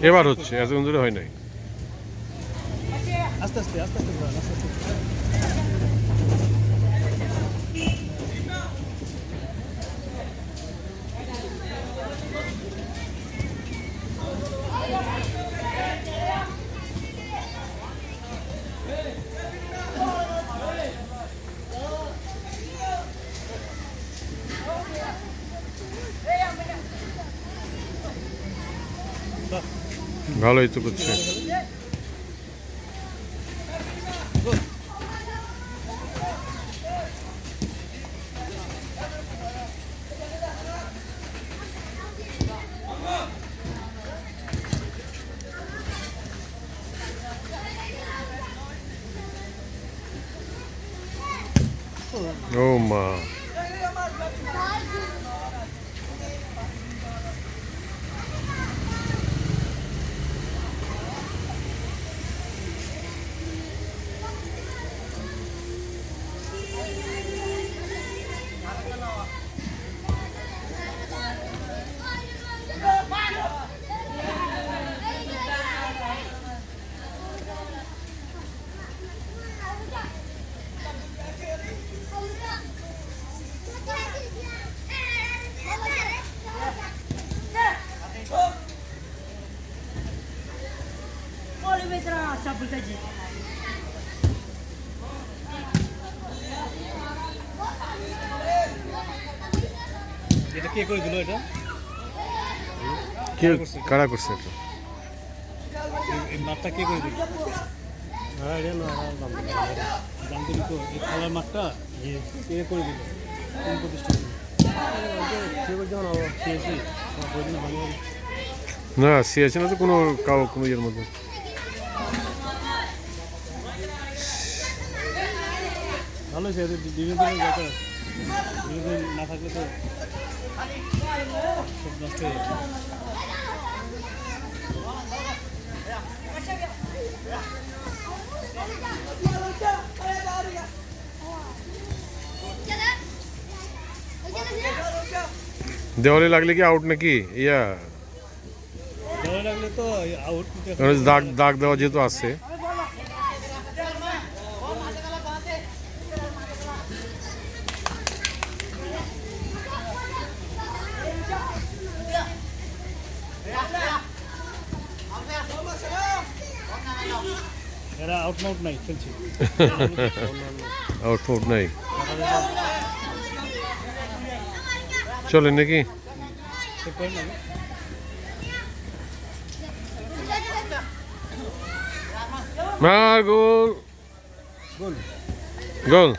এবার হচ্ছে, এতক্ষণ ধরে হয় নাই। আস্তে আস্তে আস্তে আস্তে আস্তে আস্তে ভালোই তো করছে। ও মা, এটা কে করে দিল? এটা কে কারা করছে এটা? এই মাঠটা কে করে দিল? জানতে তো এই খেলার মাঠটা কে করে দিল? কোন প্রতিষ্ঠান? না, সিএসি না তো কোনো কোনো ইয়ের মধ্যে। ভালো হয়েছে, বিভিন্ন দিনের দরকার, বিভিন্ন না থাকলে তো সব নষ্ট হয়ে যাবে। দেওয়ালে লাগলে কি আউট নাকি? ইয়া দেওয়ালে লাগলে তো আউট। দাগ দাগ দেওয়া যেহেতু আছে। এরা আউট মাউট নাই, খেলছে আউট ফাউট নাই, চলে নাকি? গোল গোল গোল।